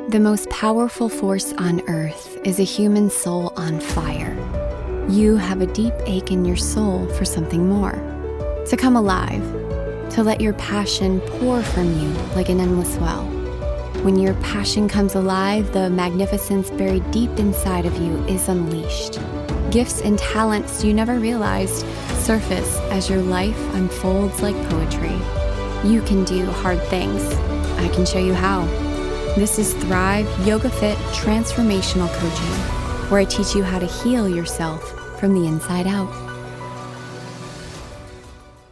The most powerful force on earth is a human soul on fire. You have a deep ache in your soul for something more, to come alive, to let your passion pour from you like an endless well. When your passion comes alive, the magnificence buried deep inside of you is unleashed. Gifts and talents you never realized surface as your life unfolds like poetry. You can do hard things. I can show you how. This is Thrive Yoga Fit Transformational Coaching, where I teach you how to heal yourself from the inside out.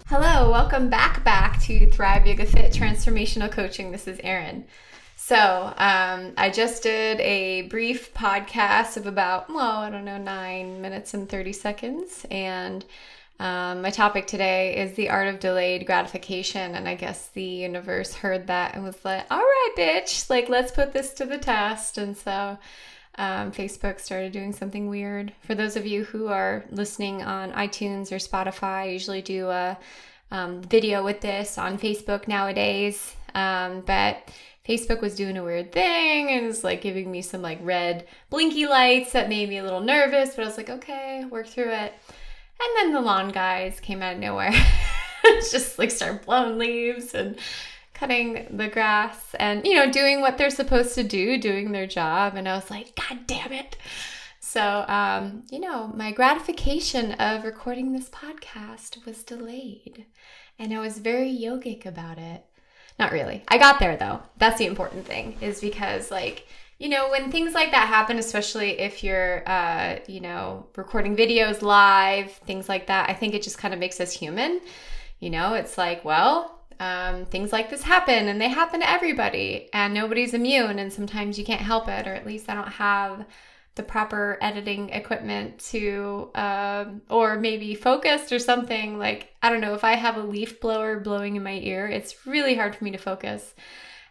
Hello, welcome back to Thrive Yoga Fit Transformational Coaching. This is Erin. So I just did a brief podcast of about, 9 minutes and 30 seconds. And my topic today is the art of delayed gratification. And I guess the universe heard that and was like, all right, bitch, let's put this to the test. And so Facebook started doing something weird. For those of you who are listening on iTunes or Spotify, I usually do a video with this on Facebook nowadays. But Facebook was doing a weird thing and was giving me some red blinky lights that made me a little nervous, but I was like, okay, work through it. And then the lawn guys came out of nowhere. Just start blowing leaves and cutting the grass and, doing what they're supposed to do, doing their job. And I was like, God damn it. So, my gratification of recording this podcast was delayed. And I was very yogic about it. Not really. I got there though. That's the important thing, is because when things like that happen, especially if you're, recording videos live, things like that, I think it just kind of makes us human. It's things like this happen and they happen to everybody and nobody's immune. And sometimes you can't help it, or at least I don't have the proper editing equipment to, or maybe focused or something. I don't know, if I have a leaf blower blowing in my ear, it's really hard for me to focus.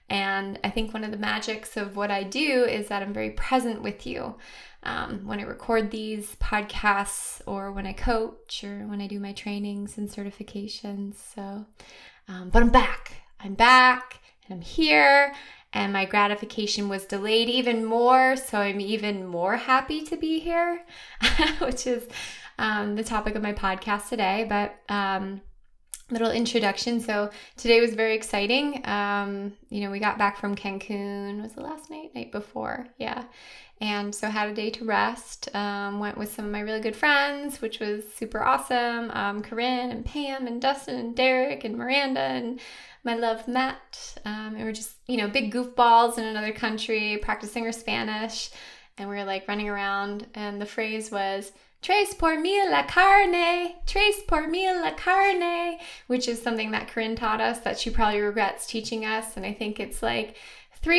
And I think one of the magics of what I do is that I'm very present with you when I record these podcasts, or when I coach, or when I do my trainings and certifications. So, but I'm back, and I'm here. And my gratification was delayed even more, so I'm even more happy to be here, which is the topic of my podcast today. But little introduction. So today was very exciting. We got back from Cancun. Was it last night? Night before? Yeah. And so had a day to rest. Went with some of my really good friends, which was super awesome. Corinne and Pam and Dustin and Derek and Miranda and my love Matt. And we're just, big goofballs in another country, practicing our Spanish. And we were running around, and the phrase was, Tres por mil la carne, tres por mil la carne, which is something that Corinne taught us that she probably regrets teaching us. And I think it's 3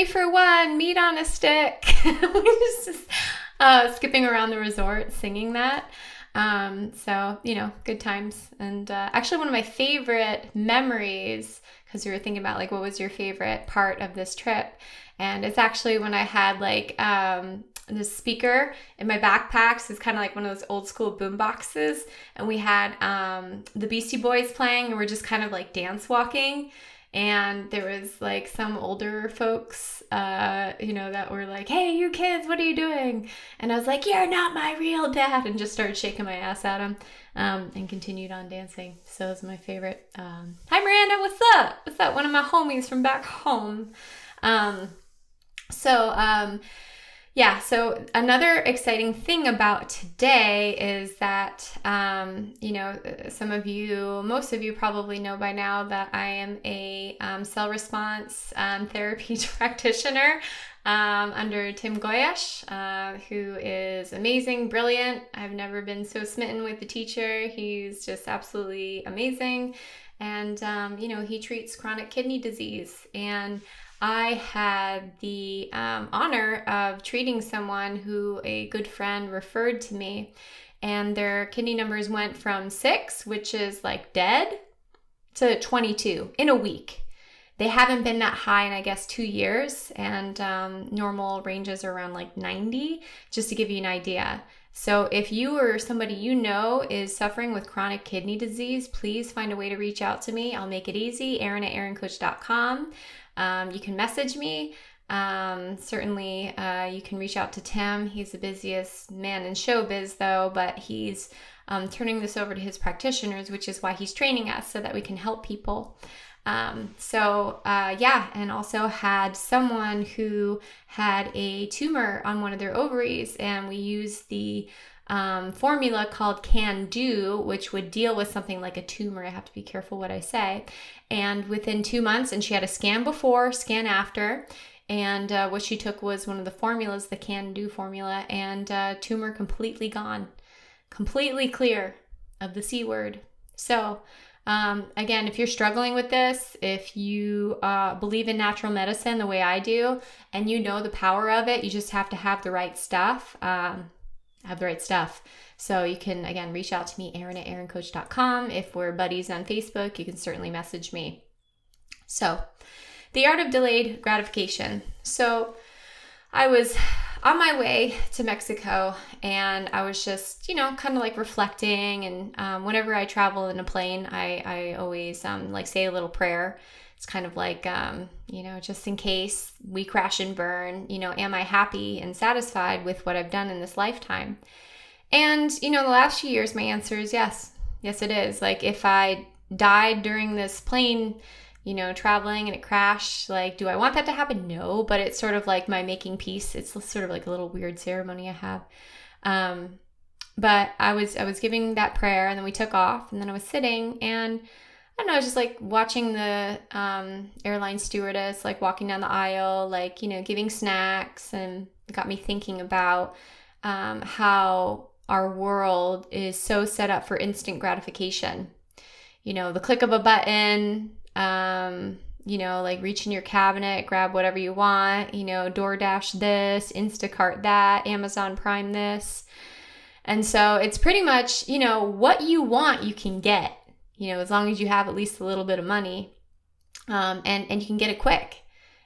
for 1, meat on a stick. We just skipping around the resort singing that. So, good times. And actually one of my favorite memories, because we were thinking about what was your favorite part of this trip? And it's actually when I had this speaker in my backpack. So it's kind of one of those old school boom boxes. And we had the Beastie Boys playing, and we're just kind of dance walking. And there was some older folks, that were hey, you kids, what are you doing? And I was like, you're not my real dad, and just started shaking my ass at them, and continued on dancing. So it was my favorite. Hi, Miranda, what's up? What's up? One of my homies from back home. So another exciting thing about today is that, most of you probably know by now that I am a cell response therapy practitioner under Tim Goyesh, who is amazing, brilliant. I've never been so smitten with the teacher. He's just absolutely amazing. And, he treats chronic kidney disease. And I had the honor of treating someone who a good friend referred to me, and their kidney numbers went from 6, which is dead, to 22 in a week. They haven't been that high in, I guess, 2 years, and normal ranges are around 90, just to give you an idea. So if you or somebody is suffering with chronic kidney disease, please find a way to reach out to me. I'll make it easy, Erin@erincoach.com. You can message me. Certainly, you can reach out to Tim. He's the busiest man in showbiz, though, but he's turning this over to his practitioners, which is why he's training us so that we can help people. And also had someone who had a tumor on one of their ovaries, and we used the formula called Can Do, which would deal with something like a tumor. I have to be careful what I say. And within 2 months, and she had a scan before, scan after, and what she took was one of the formulas, the Can Do formula, and tumor completely gone, completely clear of the C word. So again, if you're struggling with this, if you believe in natural medicine the way I do, and you know the power of it, you just have to have the right stuff. So you can, again, reach out to me, Erin@erincoach.com. If we're buddies on Facebook, you can certainly message me. So the art of delayed gratification. So I was on my way to Mexico, and I was just, kind of like reflecting. And whenever I travel in a plane, I always say a little prayer. It's kind of like, just in case we crash and burn, am I happy and satisfied with what I've done in this lifetime? And, the last few years, my answer is yes. Yes, it is. Like, if I died during this plane, traveling and it crashed, like, do I want that to happen? No, but it's sort of like my making peace. It's sort of like a little weird ceremony I have. But I was giving that prayer, and then we took off, and then I was sitting, and I don't know, I was just like watching the airline stewardess, like walking down the aisle, like, giving snacks, and it got me thinking about how our world is so set up for instant gratification. The click of a button, like reach in your cabinet, grab whatever you want, DoorDash this, Instacart that, Amazon Prime this. And so it's pretty much, what you want, you can get, as long as you have at least a little bit of money, and you can get it quick.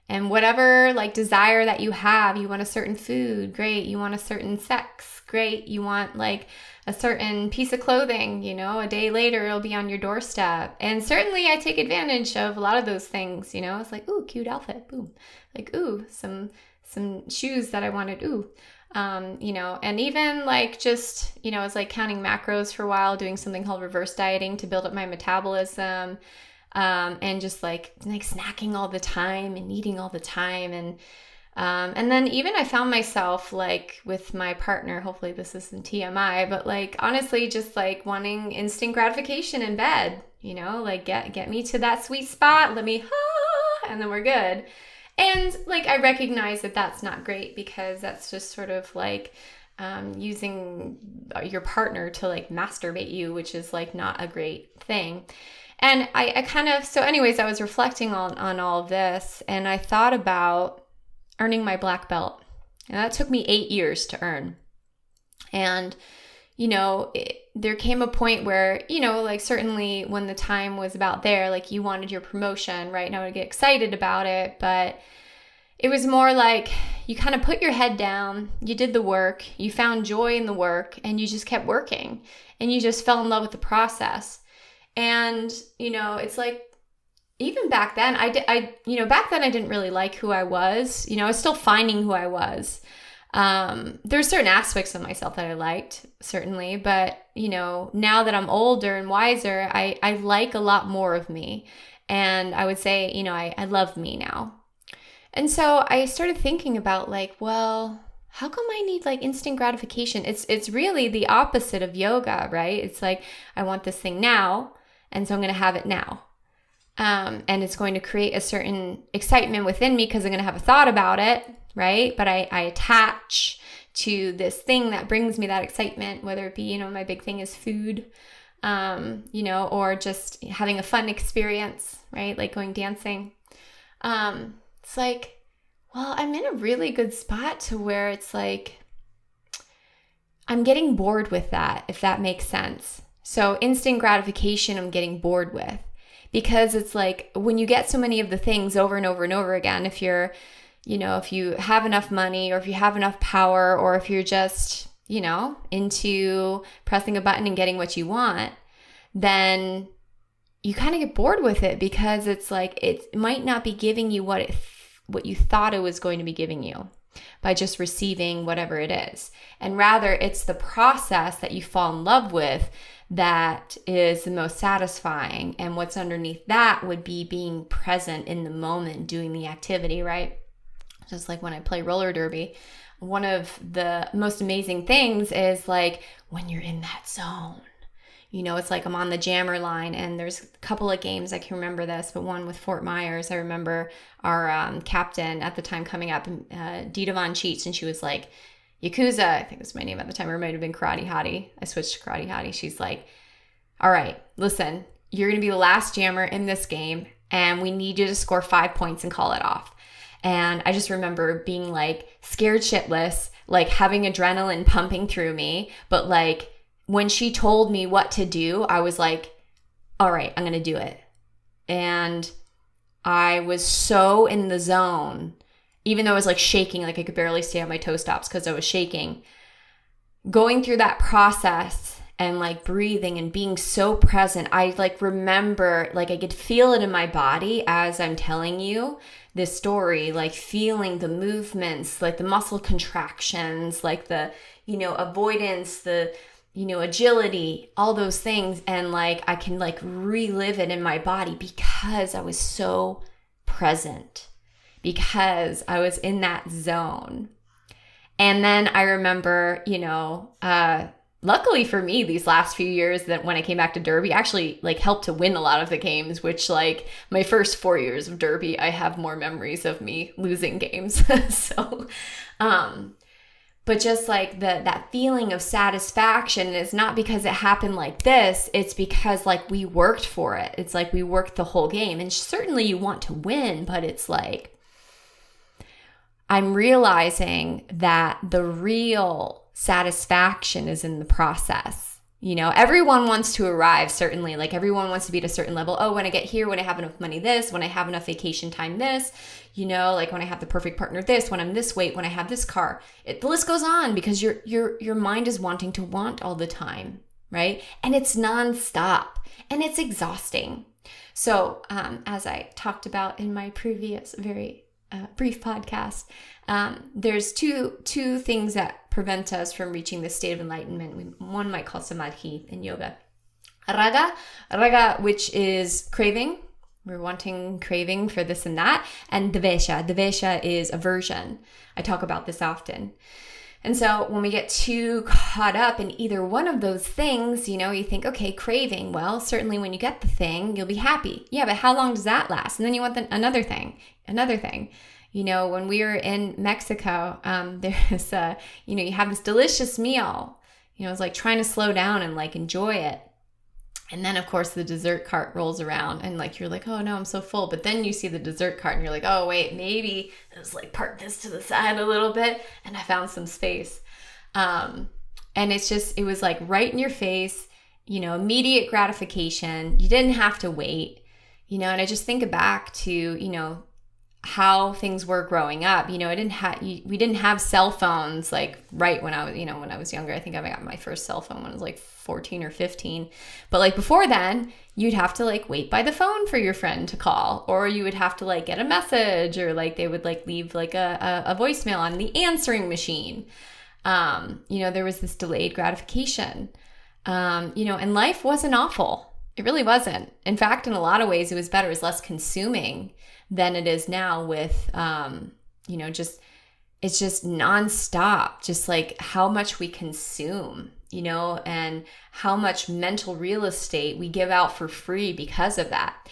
And whatever like desire that you have, you want a certain food, great. You want a certain sex, great. You want like a certain piece of clothing, a day later it'll be on your doorstep. And certainly I take advantage of a lot of those things, It's like, ooh, cute outfit, boom. Like, ooh, some shoes that I wanted, ooh. And even like just, I was like counting macros for a while, doing something called reverse dieting to build up my metabolism. And just like snacking all the time and eating all the time. And then even I found myself like with my partner, hopefully this isn't TMI, but like honestly, just like wanting instant gratification in bed, like get me to that sweet spot, let me, and then we're good. And like, I recognize that that's not great, because that's just sort of like, using your partner to like masturbate you, which is like not a great thing. And I was reflecting on all of this, and I thought about earning my black belt. And that took me 8 years to earn. And, there came a point where, like certainly when the time was about there, like you wanted your promotion, right? And I would get excited about it, but it was more like you kind of put your head down, you did the work, you found joy in the work, and you just kept working, and you just fell in love with the process. And, it's like, even back then, I didn't really like who I was. I was still finding who I was. There's certain aspects of myself that I liked, certainly. But, now that I'm older and wiser, I like a lot more of me. And I would say, I love me now. And so I started thinking about like, well, how come I need like instant gratification? It's really the opposite of yoga, right? It's like, I want this thing now. And so I'm going to have it now. And it's going to create a certain excitement within me because I'm going to have a thought about it, right? But I attach to this thing that brings me that excitement, whether it be, my big thing is food, or just having a fun experience, right? Like going dancing. It's like, well, I'm in a really good spot to where it's like, I'm getting bored with that, if that makes sense. So instant gratification, I'm getting bored with, because it's like when you get so many of the things over and over and over again, if you're, if you have enough money, or if you have enough power, or if you're just, into pressing a button and getting what you want, then you kind of get bored with it, because it's like, it might not be giving you what you thought it was going to be giving you by just receiving whatever it is. And rather, it's the process that you fall in love with that is the most satisfying. And what's underneath that would be being present in the moment, doing the activity, right? Just like when I play roller derby, one of the most amazing things is like when you're in that zone. You know, it's like I'm on the jammer line, and there's a couple of games, I can remember this, but one with Fort Myers, I remember our captain at the time coming up, Dita Von Cheats, and she was like, Yakuza, I think that's my name at the time, or it might have been Karate Hottie. I switched to Karate Hottie. She's like, all right, listen, you're going to be the last jammer in this game, and we need you to score 5 points and call it off. And I just remember being like scared shitless, like having adrenaline pumping through me, but like, when she told me what to do, I was like, all right, I'm going to do it. And I was so in the zone, even though I was like shaking, like I could barely stay on my toe stops because I was shaking. Going through that process and like breathing and being so present, I like remember, like I could feel it in my body as I'm telling you this story, like feeling the movements, like the muscle contractions, like the, you know, avoidance, the, you know, agility, all those things. And like, I can like relive it in my body because I was so present, because I was in that zone. And then I remember, you know, luckily for me, these last few years that when I came back to Derby, actually like helped to win a lot of the games, which like my first 4 years of Derby, I have more memories of me losing games. So, but just like that feeling of satisfaction is not because it happened like this. It's because like we worked for it. It's like we worked the whole game. And certainly you want to win, but it's like I'm realizing that the real satisfaction is in the process. You know, everyone wants to arrive, certainly. Like everyone wants to be at a certain level. Oh, when I get here, when I have enough money, this, when I have enough vacation time, this, you know, like when I have the perfect partner, this, when I'm this weight, when I have this car, the list goes on, because your mind is wanting to want all the time, right? And it's nonstop and it's exhausting. So as I talked about in my previous very brief podcast, there's two things that prevent us from reaching this state of enlightenment. One might call samadhi in yoga. Raga, which is craving. We're wanting, craving for this and that. And devesha. Devesha is aversion. I talk about this often. And so when we get too caught up in either one of those things, you know, you think, okay, craving. Well, certainly when you get the thing, you'll be happy. Yeah, but how long does that last? And then you want another thing. You know, when we were in Mexico, there's you know, you have this delicious meal. You know, it's like trying to slow down and like enjoy it. And then, of course, the dessert cart rolls around and like you're like, oh no, I'm so full. But then you see the dessert cart and you're like, oh wait, maybe let's like park this to the side a little bit. And I found some space. And it was like right in your face, you know, immediate gratification. You didn't have to wait, you know. And I just think back to, you know, how things were growing up. You know, we didn't have cell phones like right when I was younger. I think I got my first cell phone when I was like 14 or 15. But like before then, you'd have to like wait by the phone for your friend to call, or you would have to like get a message, or like they would like leave like a voicemail on the answering machine. You know, there was this delayed gratification. You know, and life wasn't awful. It really wasn't. In fact, in a lot of ways, it was better. It was less consuming than it is now with, you know, it's just nonstop, just like how much we consume, you know, and how much mental real estate we give out for free because of that.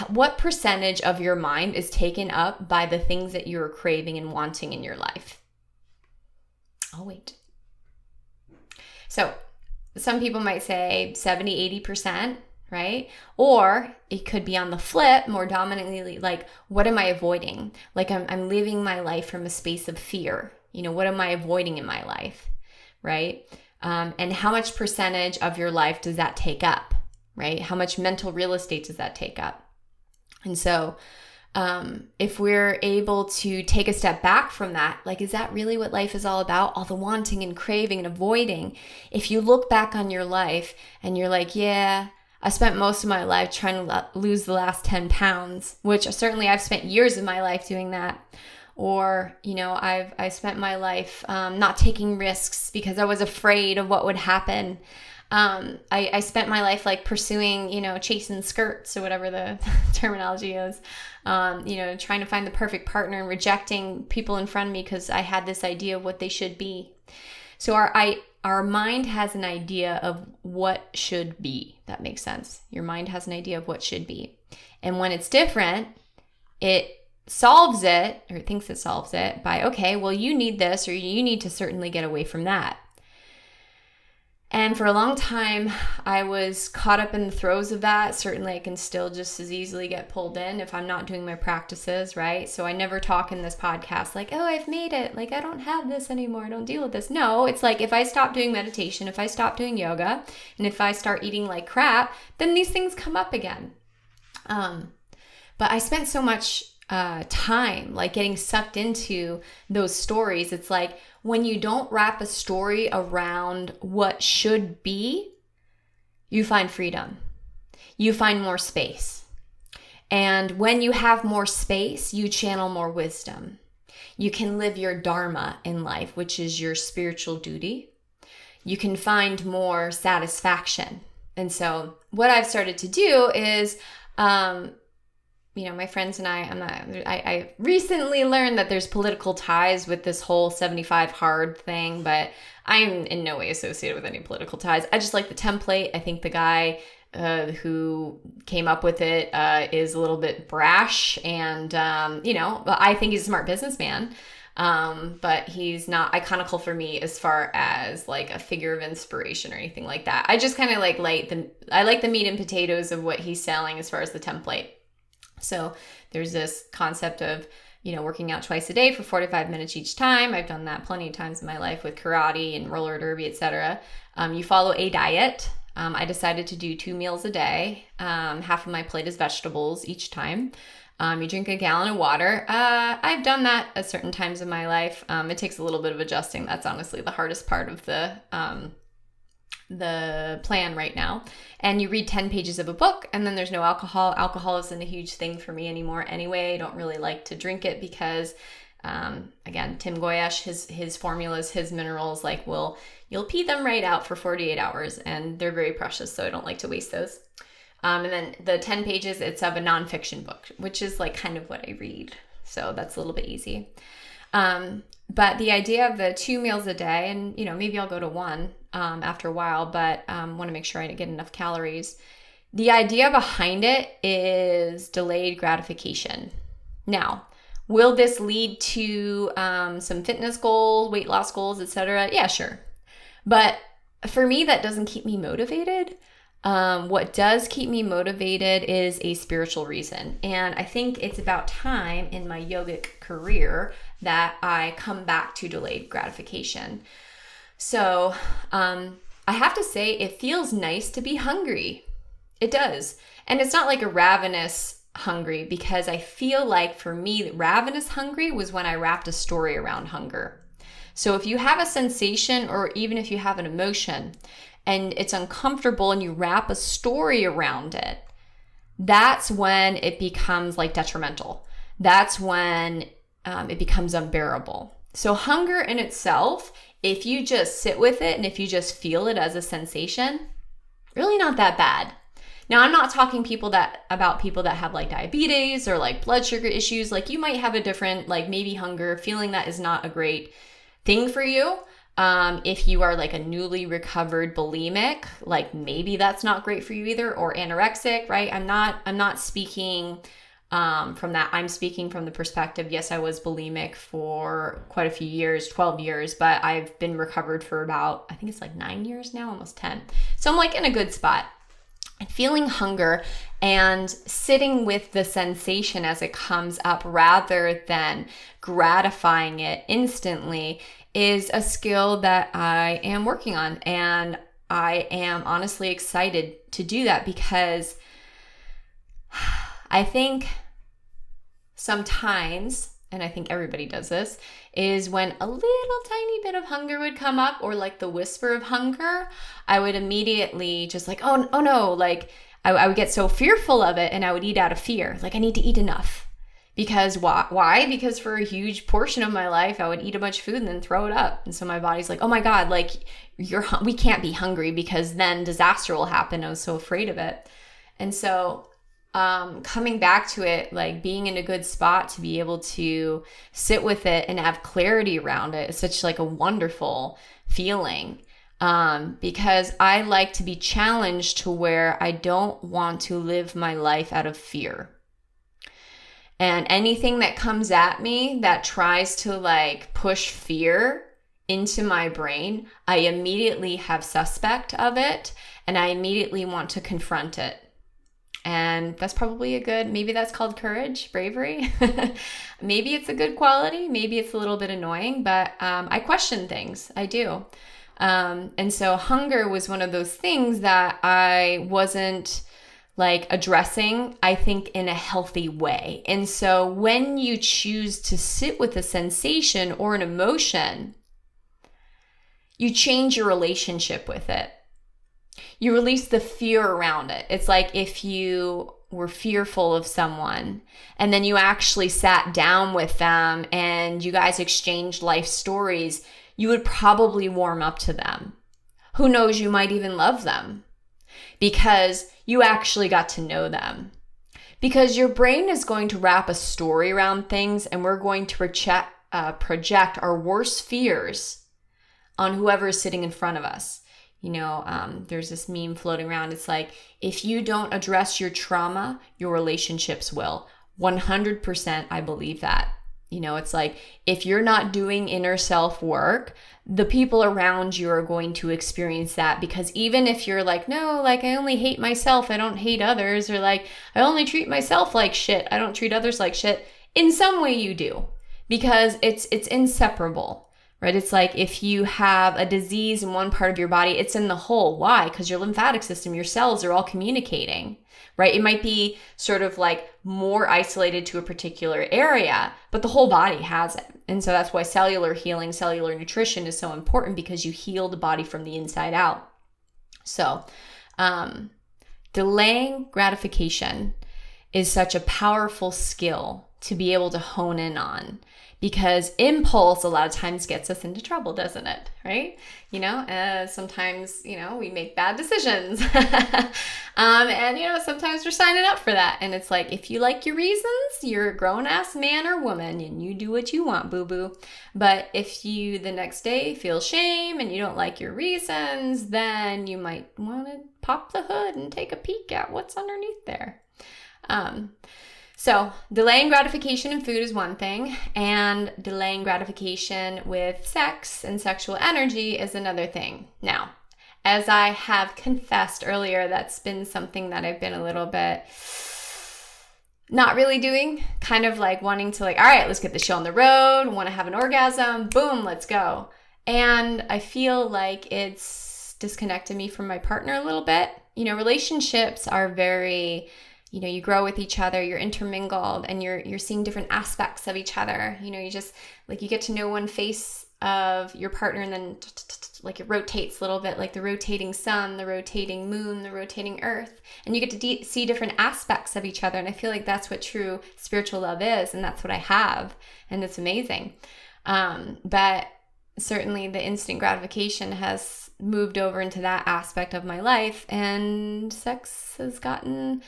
What percentage of your mind is taken up by the things that you're craving and wanting in your life? I'll wait. So some people might say 70, 80%. Right? Or it could be on the flip, more dominantly, like, what am I avoiding? Like I'm living my life from a space of fear. You know, what am I avoiding in my life? Right? And how much percentage of your life does that take up? Right? How much mental real estate does that take up? And so if we're able to take a step back from that, like, is that really what life is all about? All the wanting and craving and avoiding. If you look back on your life and you're like, yeah, I spent most of my life trying to lose the last 10 pounds, which certainly I've spent years of my life doing that. Or, I spent my life not taking risks because I was afraid of what would happen. I spent my life like pursuing, chasing skirts or whatever the terminology is, trying to find the perfect partner and rejecting people in front of me because I had this idea of what they should be. So our mind has an idea of what should be. That makes sense. Your mind has an idea of what should be. And when it's different, it solves it or thinks it solves it by, okay, well, you need this or you need to certainly get away from that. And for a long time, I was caught up in the throes of that. Certainly, I can still just as easily get pulled in if I'm not doing my practices, right? So I never talk in this podcast like, oh, I've made it. Like, I don't have this anymore. I don't deal with this. No, it's like if I stop doing meditation, if I stop doing yoga, and if I start eating like crap, then these things come up again. But I spent so much time like getting sucked into those stories. It's like when you don't wrap a story around what should be, you find freedom. You find more space. And when you have more space, you channel more wisdom. You can live your dharma in life, which is your spiritual duty. You can find more satisfaction. And so what I've started to do is my friends and I recently learned that there's political ties with this whole 75 hard thing, but I'm in no way associated with any political ties. I just like the template. I think the guy who came up with it is a little bit brash and, I think he's a smart businessman. But he's not iconical for me as far as like a figure of inspiration or anything like that. I just kind of I like the meat and potatoes of what he's selling as far as the template. So there's this concept of, working out twice a day for 45 minutes each time. I've done that plenty of times in my life with karate and roller derby, etc. You follow a diet. I decided to do 2 meals a day. Half of my plate is vegetables each time. You drink a gallon of water. I've done that at certain times in my life. It takes a little bit of adjusting. That's honestly the hardest part of the plan right now. And you read 10 pages of a book, and then there's no alcohol. Alcohol isn't a huge thing for me anymore anyway. I don't really like to drink it because, again, Tim Goyash, his formulas, his minerals, you'll pee them right out for 48 hours, and they're very precious, so I don't like to waste those. And then the 10 pages, it's of a nonfiction book, which is kind of what I read. So that's a little bit easy. But the idea of the 2 meals a day, and maybe I'll go to 1 after a while, but want to make sure I get enough calories. The idea behind it is delayed gratification. Now, will this lead to some fitness goals, weight loss goals, etc.? Yeah, sure. But for me, that doesn't keep me motivated. What does keep me motivated is a spiritual reason. And I think it's about time in my yogic career that I come back to delayed gratification. So I have to say, it feels nice to be hungry. It does. And it's not like a ravenous hungry, because I feel like for me, ravenous hungry was when I wrapped a story around hunger. So if you have a sensation, or even if you have an emotion, and it's uncomfortable and you wrap a story around it, that's when it becomes detrimental. That's when it becomes unbearable. So hunger in itself, if you just sit with it and if you just feel it as a sensation, really not that bad. Now, I'm not talking about people that have diabetes or blood sugar issues. You might have a different, maybe hunger, feeling that is not a great thing for you. If you are a newly recovered bulimic, maybe that's not great for you either, or anorexic, right? I'm not speaking from that. I'm speaking from the perspective, yes, I was bulimic for quite a few years, 12 years, but I've been recovered for about, I think it's 9 years now, almost 10. So I'm in a good spot. And feeling hunger and sitting with the sensation as it comes up rather than gratifying it instantly is a skill that I am working on. And I am honestly excited to do that, because I think sometimes, and I think everybody does this, is when a little tiny bit of hunger would come up, or the whisper of hunger, I would immediately just oh no, I would get so fearful of it, and I would eat out of fear. Like, I need to eat enough. Because why? Because for a huge portion of my life, I would eat a bunch of food and then throw it up. And so my body's like, oh my God, like we can't be hungry because then disaster will happen. I was so afraid of it. And so coming back to it, like being in a good spot to be able to sit with it and have clarity around it is such like a wonderful feeling. Because I like to be challenged to where I don't want to live my life out of fear. And anything that comes at me that tries to like push fear into my brain, I immediately have suspect of it and I immediately want to confront it. And that's probably maybe that's called courage, bravery. Maybe it's a good quality. Maybe it's a little bit annoying, but I question things. I do. And so hunger was one of those things that I wasn't like addressing, I think, in a healthy way. And so when you choose to sit with a sensation or an emotion, you change your relationship with it. You release the fear around it. It's like if you were fearful of someone and then you actually sat down with them and you guys exchanged life stories, you would probably warm up to them. Who knows, you might even love them because you actually got to know them. Because your brain is going to wrap a story around things and we're going to project our worst fears on whoever is sitting in front of us. You know, there's this meme floating around. It's like, if you don't address your trauma, your relationships will. 100% I believe that. You know, it's like, if you're not doing inner self work, the people around you are going to experience that. Because even if you're like, no, like I only hate myself, I don't hate others, or like, I only treat myself like shit, I don't treat others like shit. In some way you do, because it's inseparable. Right? It's like if you have a disease in one part of your body, it's in the whole. Why? Because your lymphatic system, your cells are all communicating, right? It might be sort of like more isolated to a particular area, but the whole body has it. And so that's why cellular healing, cellular nutrition is so important, because you heal the body from the inside out. So delaying gratification is such a powerful skill to be able to hone in on. Because impulse a lot of times gets us into trouble, doesn't it? Right? You know, sometimes, you know, we make bad decisions. And, you know, sometimes we're signing up for that. And it's like, if you like your reasons, you're a grown-ass man or woman and you do what you want, boo-boo. But if you the next day feel shame and you don't like your reasons, then you might want to pop the hood and take a peek at what's underneath there. So delaying gratification in food is one thing, and delaying gratification with sex and sexual energy is another thing. Now, as I have confessed earlier, that's been something that I've been a little bit not really doing, kind of like wanting to like, all right, let's get the show on the road, want to have an orgasm, boom, let's go. And I feel like it's disconnected me from my partner a little bit. You know, relationships are very... You know, you grow with each other, you're intermingled, and you're seeing different aspects of each other. You know, you just, like, you get to know one face of your partner, and then, like, it rotates a little bit, like the rotating sun, the rotating moon, the rotating earth. And you get to see different aspects of each other. And I feel like that's what true spiritual love is, and that's what I have. And it's amazing. But certainly the instant gratification has moved over into that aspect of my life, and sex has gotten...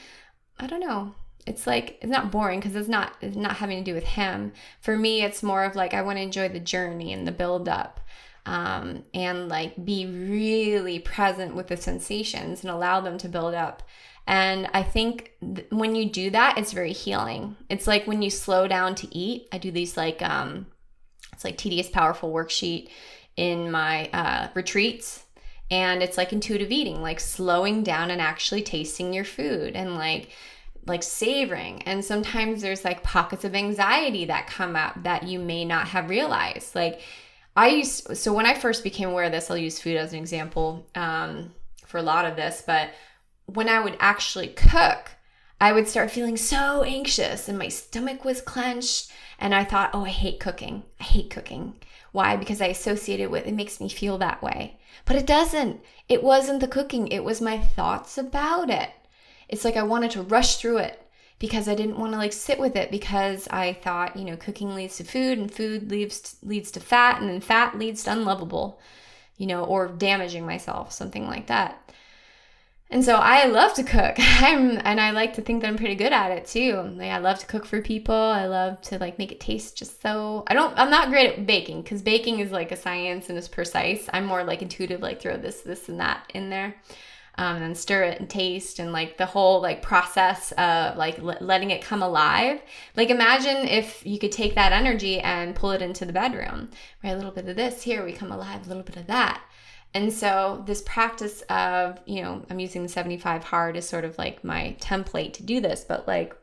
I don't know. It's like, it's not boring because it's not having to do with him. For me, it's more of like, I want to enjoy the journey and the build up, and like be really present with the sensations and allow them to build up. And I think when you do that, it's very healing. It's like when you slow down to eat. I do these like, it's like tedious, powerful worksheet in my retreats. And it's like intuitive eating, like slowing down and actually tasting your food and like savoring. And sometimes there's like pockets of anxiety that come up that you may not have realized. Like so when I first became aware of this, I'll use food as an example for a lot of this, but when I would actually cook, I would start feeling so anxious and my stomach was clenched. And I thought, oh, I hate cooking. I hate cooking. Why? Because I associate it with, it makes me feel that way. But it doesn't. It wasn't the cooking. It was my thoughts about it. it's like I wanted to rush through it because I didn't want to like sit with it, because I thought, you know, cooking leads to food, and food leads to fat, and then fat leads to unlovable, you know, or damaging myself, something like that. And so I love to cook. And I like to think that I'm pretty good at it too. Like, I love to cook for people. I love to like make it taste just so. I'm not great at baking, because baking is like a science and it's precise. I'm more like intuitive, like throw this and that in there. And stir it and taste, and like the whole like process of like letting it come alive. Like, imagine if you could take that energy and pull it into the bedroom, right? A little bit of this here, we come alive, a little bit of that. And so this practice of, you know, I'm using the 75 hard as sort of like my template to do this, but like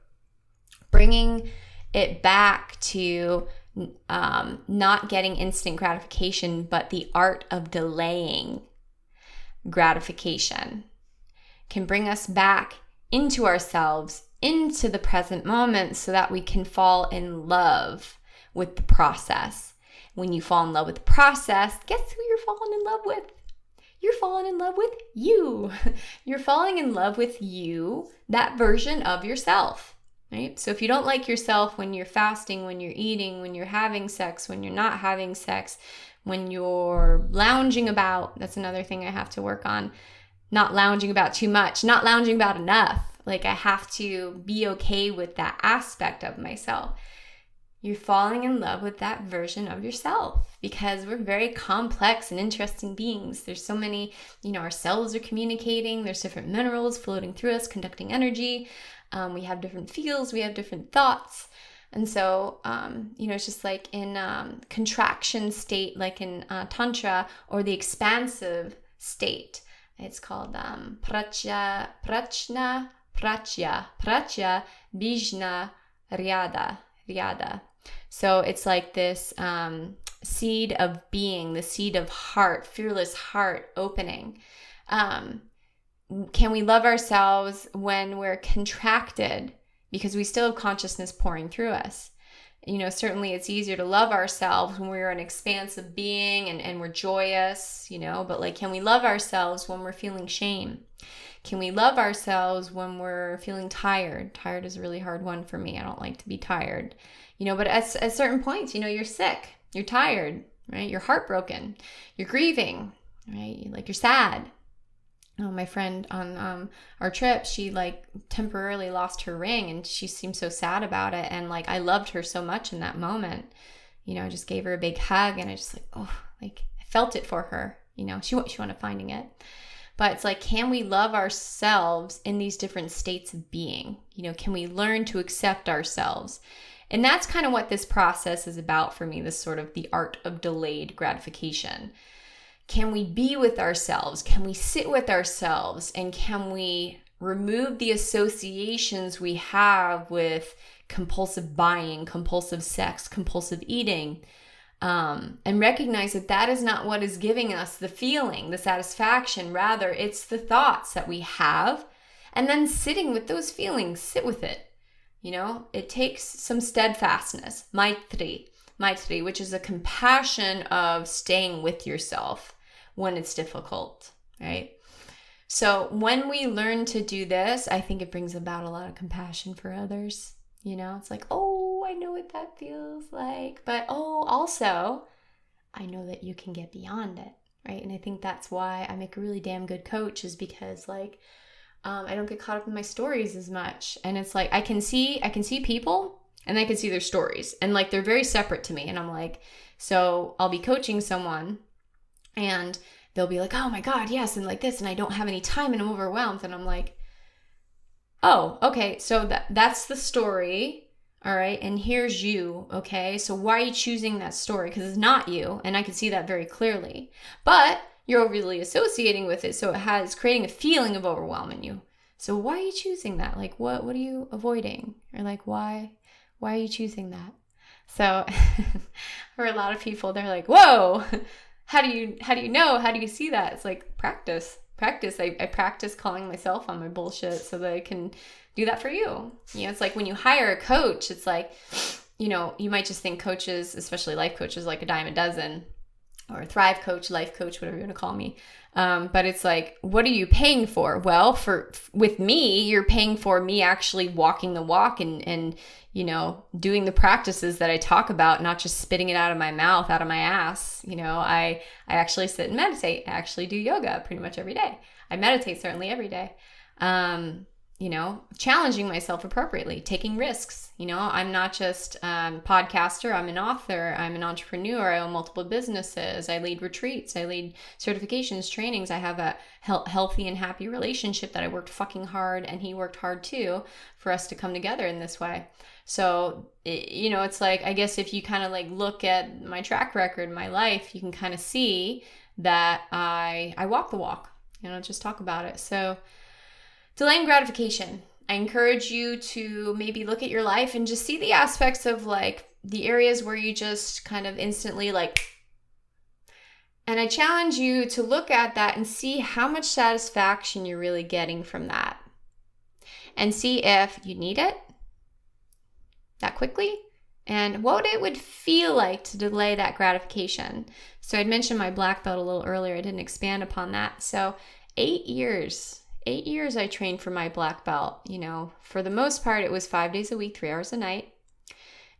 bringing it back to not getting instant gratification, but the art of delaying gratification can bring us back into ourselves, into the present moment, so that we can fall in love with the process. When you fall in love with the process, guess who you're falling in love with? You're falling in love with you. You're falling in love with you, that version of yourself, right? So if you don't like yourself when you're fasting, when you're eating, when you're having sex, when you're not having sex, when you're lounging about, that's another thing I have to work on. Not lounging about too much, not lounging about enough. Like, I have to be okay with that aspect of myself. You're falling in love with that version of yourself, because we're very complex and interesting beings. There's so many, you know, our cells are communicating. There's different minerals floating through us, conducting energy. We have different feels. We have different thoughts. And so, you know, it's just like in contraction state, like in Tantra, or the expansive state. It's called prachya, bijna, riada. So it's like this seed of being, the seed of heart, fearless heart opening. Can we love ourselves when we're contracted? Because we still have consciousness pouring through us. You know, certainly it's easier to love ourselves when we're an expansive being and we're joyous, you know, but like, can we love ourselves when we're feeling shame? Can we love ourselves when we're feeling tired? Tired is a really hard one for me. I don't like to be tired, you know, but at certain points, you know, you're sick, you're tired, right? You're heartbroken, you're grieving, right? Like, you're sad. My friend on our trip, she like temporarily lost her ring, and she seemed so sad about it. And like, I loved her so much in that moment. You know, I just gave her a big hug, and I just like, oh, like I felt it for her. You know, she wound up finding it. But it's like, can we love ourselves in these different states of being? You know, can we learn to accept ourselves? And that's kind of what this process is about for me, this sort of the art of delayed gratification. Can we be with ourselves? Can we sit with ourselves? And can we remove the associations we have with compulsive buying, compulsive sex, compulsive eating, and recognize that that is not what is giving us the feeling, the satisfaction. Rather, it's the thoughts that we have, and then sitting with those feelings, sit with it. You know, it takes some steadfastness, maitri, which is a compassion of staying with yourself when it's difficult, right? So when we learn to do this, I think it brings about a lot of compassion for others. You know, it's like, oh, I know what that feels like. But oh, also, I know that you can get beyond it, right? And I think that's why I make a really damn good coach, is because like, I don't get caught up in my stories as much. And it's like, I can see people, and I can see their stories, and like, they're very separate to me. And I'm like, so I'll be coaching someone, and they'll be like, oh my God, yes, and like this, and I don't have any time, and I'm overwhelmed. And I'm like, oh, okay, so that's the story, all right, and here's you, okay? So why are you choosing that story? Because it's not you, and I can see that very clearly. But you're overly associating with it, so it's creating a feeling of overwhelm in you. So why are you choosing that? Like, what are you avoiding? Or like, why are you choosing that? So for a lot of people, they're like, whoa, how do you know? How do you see that? It's like practice. I practice calling myself on my bullshit so that I can do that for you. You know, it's like when you hire a coach, it's like, you know, you might just think coaches, especially life coaches, like a dime a dozen. or Thrive coach, life coach, whatever you want to call me. But it's like, what are you paying for? Well, with me, you're paying for me actually walking the walk and doing the practices that I talk about, not just spitting it out of my mouth, out of my ass. I actually sit and meditate. I actually do yoga pretty much every day. I meditate certainly every day. Challenging myself appropriately, taking risks. I'm not just a podcaster, I'm an author, I'm an entrepreneur, I own multiple businesses, I lead retreats, I lead certifications, trainings, I have a healthy and happy relationship that I worked fucking hard and he worked hard too for us to come together in this way. So, it's like, I guess if you kind of like look at my track record, my life, you can kind of see that I walk the walk, just talk about it. So, delaying gratification. I encourage you to maybe look at your life and just see the aspects of like the areas where you just kind of instantly like, and I challenge you to look at that and see how much satisfaction you're really getting from that. And see if you need it that quickly and what it would feel like to delay that gratification. So I'd mentioned my black belt a little earlier. I didn't expand upon that. So 8 years I trained for my black belt. For the most part, it was 5 days a week, 3 hours a night.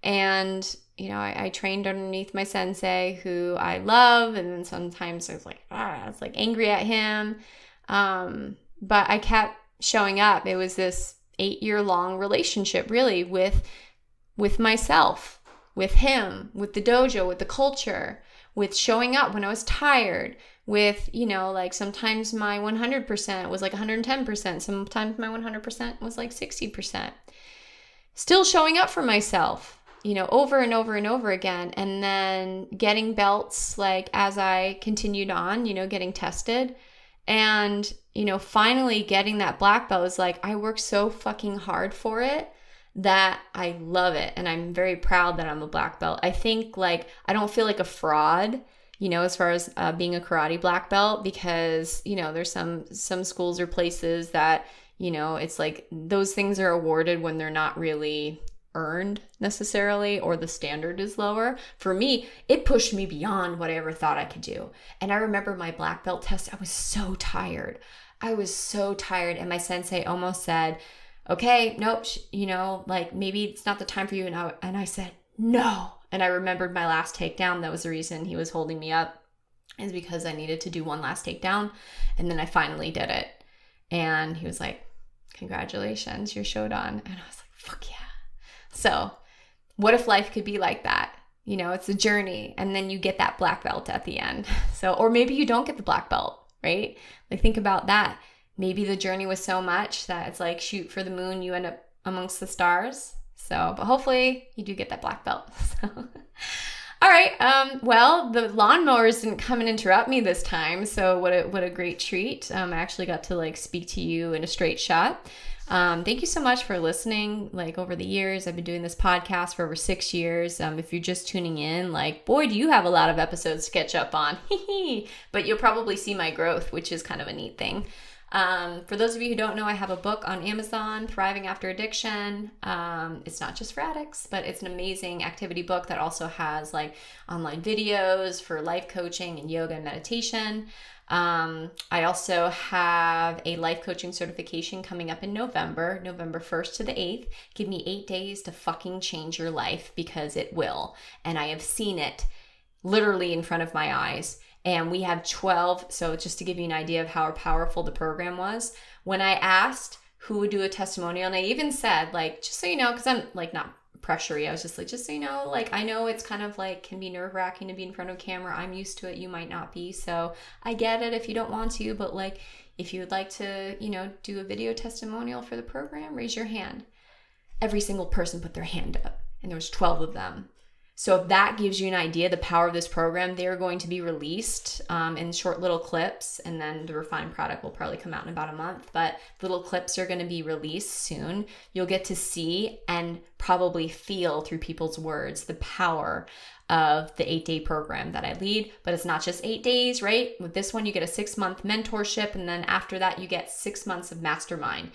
And, I trained underneath my sensei who I love. And then sometimes I was like angry at him. But I kept showing up. It was this 8-year-long relationship really with myself, with him, with the dojo, with the culture, with showing up when I was tired, with, sometimes my 100% was like 110%. Sometimes my 100% was like 60%. Still showing up for myself, over and over and over again. And then getting belts, like as I continued on, getting tested and, finally getting that black belt was like, I worked so fucking hard for it that I love it. And I'm very proud that I'm a black belt. I think I don't feel like a fraud, as far as being a karate black belt, because, there's some schools or places that, it's like those things are awarded when they're not really earned necessarily, or the standard is lower. For me, it pushed me beyond what I ever thought I could do. And I remember my black belt test, I was so tired. And my sensei almost said, okay, nope, maybe it's not the time for you. And I said, no. And I remembered my last takedown. That was the reason he was holding me up, is because I needed to do one last takedown. And then I finally did it. And he was like, congratulations, you're Shodan. And I was like, fuck yeah. So what if life could be like that? It's a journey. And then you get that black belt at the end. So, or maybe you don't get the black belt, right? Think about that. Maybe the journey was so much that it's like shoot for the moon, you end up amongst the stars. So, but hopefully you do get that black belt. So, all right. Well, the lawnmowers didn't come and interrupt me this time. So what a great treat. I actually got to speak to you in a straight shot. Thank you so much for listening. Over the years, I've been doing this podcast for over 6 years. If you're just tuning in, boy, do you have a lot of episodes to catch up on. But you'll probably see my growth, which is kind of a neat thing. For those of you who don't know, I have a book on Amazon, Thriving After Addiction. It's not just for addicts, but it's an amazing activity book that also has online videos for life coaching and yoga and meditation. I also have a life coaching certification coming up in November 1st to the 8th. Give me 8 days to fucking change your life, because it will. And I have seen it literally in front of my eyes. And we have 12. So just to give you an idea of how powerful the program was, when I asked who would do a testimonial, and I even said, just so you know, because I'm not pressury. I was just just so you know, I know it's kind of can be nerve-wracking to be in front of a camera. I'm used to it. You might not be. So I get it if you don't want to, but if you would like to, do a video testimonial for the program, raise your hand. Every single person put their hand up, and there was 12 of them. So if that gives you an idea, the power of this program, they're going to be released in short little clips, and then the refined product will probably come out in about a month, but little clips are going to be released soon. You'll get to see and probably feel through people's words the power of the 8-day program that I lead. But it's not just 8 days, right? With this one, you get a 6-month mentorship, and then after that, you get 6 months of mastermind.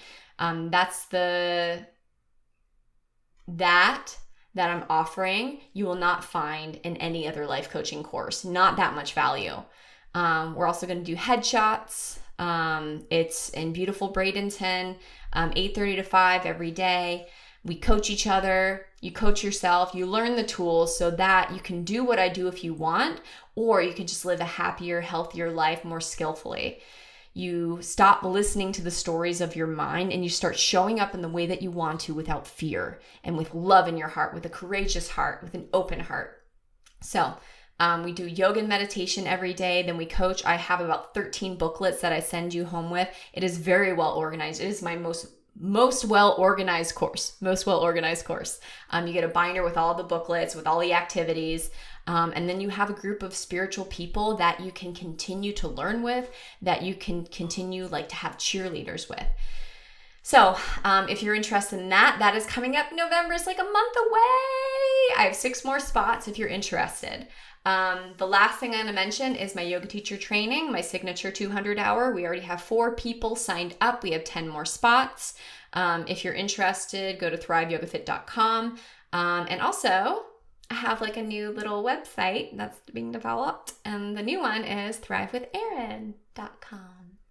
that I'm offering, you will not find in any other life coaching course. Not that much value. We're also going to do headshots. It's in beautiful Bradenton, 8:30 to 5 every day. We coach each other. You coach yourself. You learn the tools so that you can do what I do if you want, or you can just live a happier, healthier life more skillfully. You stop listening to the stories of your mind and you start showing up in the way that you want to without fear and with love in your heart, with a courageous heart, with an open heart. So we do yoga and meditation every day. Then we coach. I have about 13 booklets that I send you home with. It is very well organized. It is my most well-organized course. You get a binder with all the booklets, with all the activities. And then you have a group of spiritual people that you can continue to learn with, that you can continue to have cheerleaders with. So if you're interested in that, that is coming up. November is like a month away. I have 6 more spots if you're interested. The last thing I'm going to mention is my yoga teacher training, my signature 200 hour. We already have 4 people signed up. We have 10 more spots. If you're interested, go to www.thriveyogafit.com. And also, I have a new little website that's being developed. And the new one is thrivewitherin.com.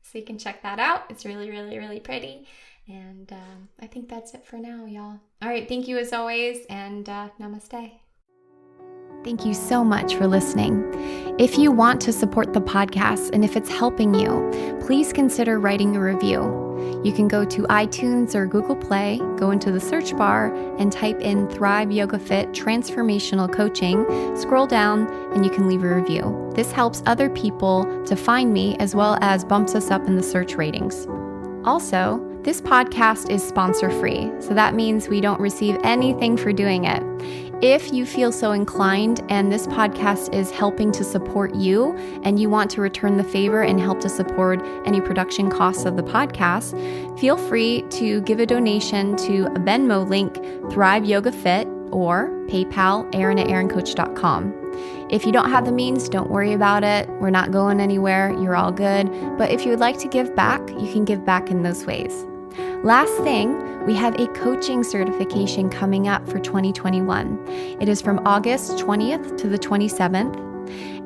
So you can check that out. It's really, really, really pretty. And I think that's it for now, y'all. All right. Thank you as always. And namaste. Thank you so much for listening. If you want to support the podcast and if it's helping you, please consider writing a review. You can go to iTunes or Google Play, go into the search bar and type in Thrive Yoga Fit Transformational Coaching, scroll down, and you can leave a review. This helps other people to find me as well as bumps us up in the search ratings. Also, this podcast is sponsor-free, so that means we don't receive anything for doing it. If you feel so inclined and this podcast is helping to support you and you want to return the favor and help to support any production costs of the podcast, feel free to give a donation to a Venmo link, Thrive Yoga Fit, or PayPal, Erin@erincoach.com. If you don't have the means, don't worry about it. We're not going anywhere. You're all good. But if you would like to give back, you can give back in those ways. Last thing, we have a coaching certification coming up for 2021. It is from August 20th to the 27th,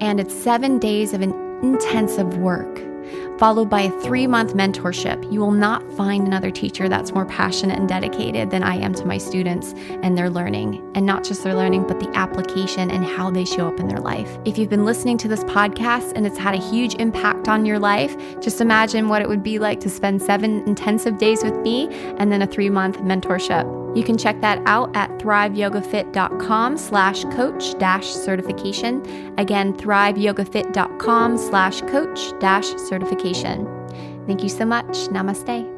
and it's 7 days of an intensive work, followed by a 3-month mentorship. You will not find another teacher that's more passionate and dedicated than I am to my students and their learning. And not just their learning, but the application and how they show up in their life. If you've been listening to this podcast and it's had a huge impact on your life, just imagine what it would be like to spend 7 intensive days with me and then a 3-month mentorship. You can check that out at thriveyogafit.com/coach-certification. Again, thriveyogafit.com/coach-certification. Thank you so much. Namaste.